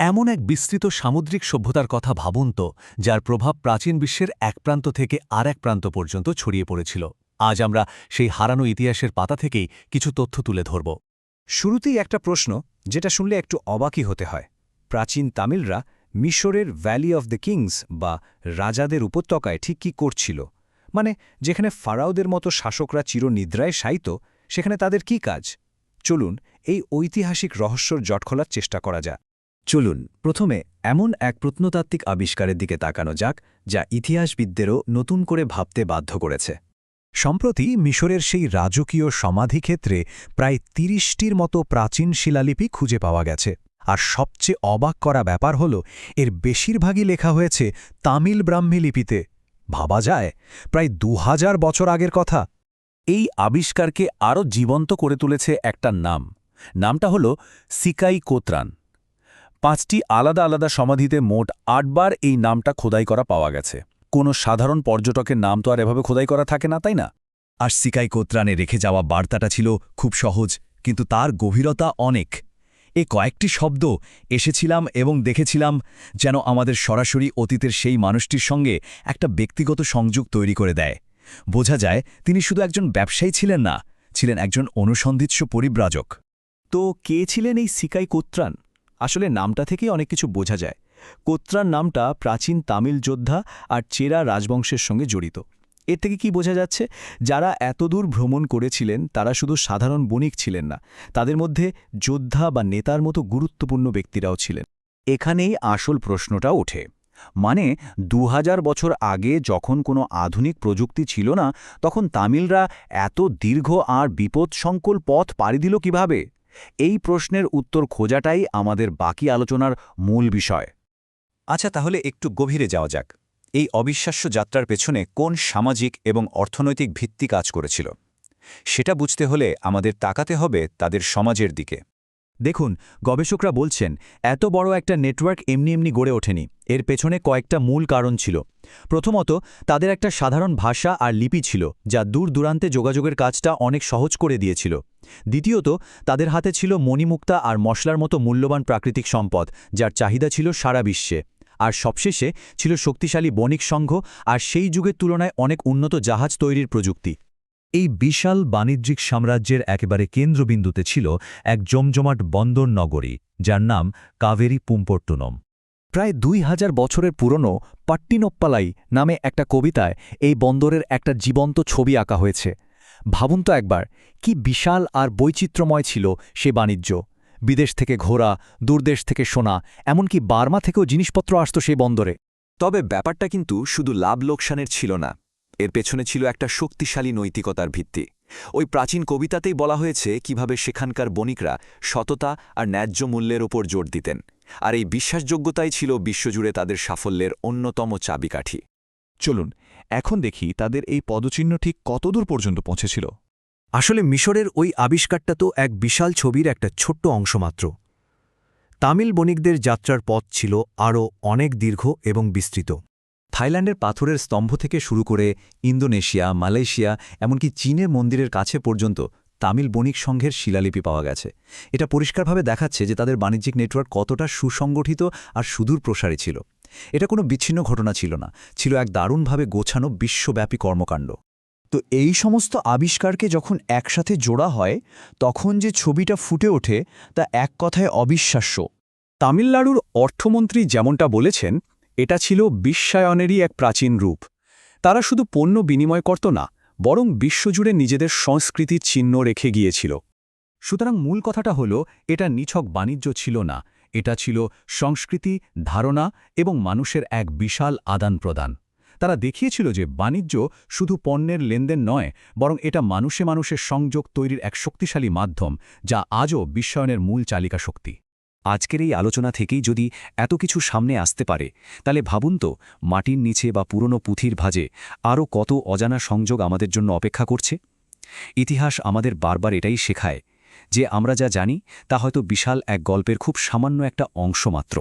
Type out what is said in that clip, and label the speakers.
Speaker 1: এমন এক বিস্তৃত সামুদ্রিক সভ্যতার কথা ভাবুন তো, যার প্রভাব প্রাচীন বিশ্বের এক প্রান্ত থেকে আর এক প্রান্ত পর্যন্ত ছড়িয়ে পড়েছিল। আজ আমরা সেই হারানো ইতিহাসের পাতা থেকেই কিছু তথ্য তুলে ধরব।
Speaker 2: শুরুতেই একটা প্রশ্ন যেটা শুনলে একটু অবাকই হতে হয়। প্রাচীন তামিলরা মিশরের ভ্যালি অফ দ্য কিংস বা রাজাদের উপত্যকায় ঠিক কী করছিল? মানে যেখানে ফারাওদের মতো শাসকরা চিরনিদ্রায় শায়িত, সেখানে তাদের কি কাজ? চলুন এই ঐতিহাসিক রহস্যর জট খোলার চেষ্টা করা যাক। চলুন প্রথমে এমন এক প্রত্নতাত্ত্বিক আবিষ্কারের দিকে তাকানো যাক, যা ইতিহাসবিদদেরও নতুন করে ভাবতে বাধ্য করেছে। সম্প্রতি মিশরের সেই রাজকীয় সমাধিক্ষেত্রে প্রায় ৩০টির মতো প্রাচীন শিলালিপি খুঁজে পাওয়া গেছে। আর সবচেয়ে অবাক করা ব্যাপার হল, এর বেশিরভাগই লেখা হয়েছে তামিল ব্রাহ্মী লিপিতে। ভাবা যায়, প্রায় ২০০০ বছর আগের কথা।
Speaker 1: এই আবিষ্কারকে আরও জীবন্ত করে তুলেছে একটা নামটা হল সিকাই কোত্রান। ৫টি আলাদা আলাদা সমাধিতে মোট ৮বার এই নামটা খোদাই করা পাওয়া গেছে। কোনো সাধারণ পর্যটকের নাম তো আর এভাবে খোদাই করা থাকে না, তাই না?
Speaker 3: আর সিকাই কোত্রানে রেখে যাওয়া বার্তাটা ছিল খুব সহজ, কিন্তু তার গভীরতা অনেক। এ কয়েকটি শব্দ, এসেছিলাম এবং দেখেছিলাম, যেন আমাদের সরাসরি অতীতের সেই মানুষটির সঙ্গে একটা ব্যক্তিগত সংযোগ তৈরি করে দেয়। বোঝা যায় তিনি শুধু একজন ব্যবসায়ী ছিলেন না, ছিলেন একজন অনুসন্ধিৎস পরিব্রাজক।
Speaker 2: তো কে ছিলেন এই সিকাই কোত্রান? আসলে নামটা থেকেই অনেক কিছু বোঝা যায়। কোত্রান নামটা প্রাচীন তামিল যোদ্ধা আর চেরা রাজবংশের সঙ্গে জড়িত। এর থেকে কি বোঝা যাচ্ছে? যারা এতদূর ভ্রমণ করেছিলেন তারা শুধু সাধারণ বণিক ছিলেন না, তাদের মধ্যে যোদ্ধা বা নেতার মতো গুরুত্বপূর্ণ ব্যক্তিরাও ছিলেন।
Speaker 4: এখানেই আসল প্রশ্নটা ওঠে। মানে ২০০০ বছর আগে যখন কোনো আধুনিক প্রযুক্তি ছিল না, তখন তামিলরা এত দীর্ঘ আর বিপদসংকুল পথ পাড়ি দিল কিভাবে? এই প্রশ্নের উত্তর খোঁজাটাই আমাদের বাকি আলোচনার মূল বিষয়।
Speaker 3: আচ্ছা, তাহলে একটু গভীরে যাওয়া যাক। এই অবিশ্বাস্য যাত্রার পেছনে কোন সামাজিক এবং অর্থনৈতিক ভিত্তি কাজ করেছিল? সেটা বুঝতে হলে আমাদের তাকাতে হবে তাদের সমাজের দিকে।
Speaker 2: দেখুন, গবেষকরা বলছেন এত বড় একটা নেটওয়ার্ক এমনি এমনি গড়ে ওঠেনি। এর পেছনে কয়েকটা মূল কারণ ছিল। প্রথমত, তাদের একটা সাধারণ ভাষা আর লিপি ছিল, যা দূর দূরান্তে যোগাযোগের কাজটা অনেক সহজ করে দিয়েছিল। দ্বিতীয়ত, তাদের হাতে ছিল মণিমুক্তা আর মশলার মতো মূল্যবান প্রাকৃতিক সম্পদ, যার চাহিদা ছিল সারা বিশ্বে। আর সবশেষে ছিল শক্তিশালী বণিক সংঘ আর সেই যুগের তুলনায় অনেক উন্নত জাহাজ তৈরির প্রযুক্তি।
Speaker 3: এই বিশাল বাণিজ্যিক সাম্রাজ্যের একেবারে কেন্দ্রবিন্দুতে ছিল এক জমজমাট বন্দর নগরী, যার নাম কাভেরি পুম্পট্টনম।
Speaker 2: প্রায় ২০০০ বছরের পুরনো পাট্টিনোপ্পালাই নামে একটা কবিতায় এই বন্দরের একটা জীবন্ত ছবি আঁকা হয়েছে। ভাবুন তো একবার, কি বিশাল আর বৈচিত্র্যময় ছিল সে বাণিজ্য। বিদেশ থেকে ঘোড়া, দূরদেশ থেকে সোনা, এমনকি বার্মা থেকেও জিনিসপত্র আসত সেই বন্দরে।
Speaker 5: তবে ব্যাপারটা কিন্তু শুধু লাভ লোকসানের ছিল না, এর পেছনে ছিল একটা শক্তিশালী নৈতিকতার ভিত্তি। ওই প্রাচীন কবিতাতেই বলা হয়েছে কিভাবে সেখানকার বণিকরা সততা আর ন্যায্য মূল্যের ওপর জোর দিতেন, আর এই বিশ্বাসযোগ্যতাই ছিল বিশ্বজুড়ে তাদের সাফল্যের অন্যতম চাবিকাঠি।
Speaker 2: চলুন এখন দেখি তাদের এই পদচিহ্ন ঠিক কতদূর পর্যন্ত পৌঁছেছিল। আসলে মিশরের ওই আবিষ্কারটা তো এক বিশাল ছবির একটা ছোট্ট অংশ মাত্র। তামিল বণিকদের যাত্রার পথ ছিল আরও অনেক দীর্ঘ এবং বিস্তৃত।
Speaker 3: থাইল্যান্ডের পাথরের স্তম্ভ থেকে শুরু করে ইন্দোনেশিয়া, মালয়েশিয়া, এমনকি চীনের মন্দিরের কাছে পর্যন্ত তামিল বণিক সংঘের শিলালিপি পাওয়া গেছে। এটা পরিষ্কারভাবে দেখাচ্ছে যে তাদের বাণিজ্যিক নেটওয়ার্ক কতটা সুসংগঠিত আর সুদূর প্রসারী ছিল। এটা কোনো বিচ্ছিন্ন ঘটনা ছিল না, ছিল এক দারুণভাবে গোছানো বিশ্বব্যাপী কর্মকাণ্ড।
Speaker 2: তো এই সমস্ত আবিষ্কারকে যখন একসাথে জোড়া হয়, তখন যে ছবিটা ফুটে ওঠে তা এক কথায় অবিশ্বাস্য। তামিলনাড়ুর অর্থমন্ত্রী যেমনটা বলেছেন, এটা ছিল বিশ্বায়নেরই এক প্রাচীন রূপ। তারা শুধু পণ্য বিনিময় করত না, বরং বিশ্বজুড়ে নিজেদের সংস্কৃতির চিহ্ন রেখে গিয়েছিল।
Speaker 1: সুতরাং মূল কথাটা হলো, এটা নিছক বাণিজ্য ছিল না, এটা ছিল সংস্কৃতি, ধারণা এবং মানুষের এক বিশাল আদান প্রদান। তারা দেখিয়েছিল যে বাণিজ্য শুধু পণ্যের লেনদেন নয়, বরং এটা মানুষে মানুষের সংযোগ তৈরির এক শক্তিশালী মাধ্যম, যা আজও বিশ্বায়নের মূল চালিকা শক্তি।
Speaker 3: আজকের এই আলোচনা থেকেই যদি এত কিছু সামনে আসতে পারে, তাহলে ভাবুন তো, মাটির নিচে বা পুরনো পুঁথির ভাঁজে আরও কত অজানা সংযোগ আমাদের জন্য অপেক্ষা করছে। ইতিহাস আমাদের বারবার এটাই শেখায় যে আমরা যা জানি তা হয়তো বিশাল এক গল্পের খুব সামান্য একটা অংশ মাত্র।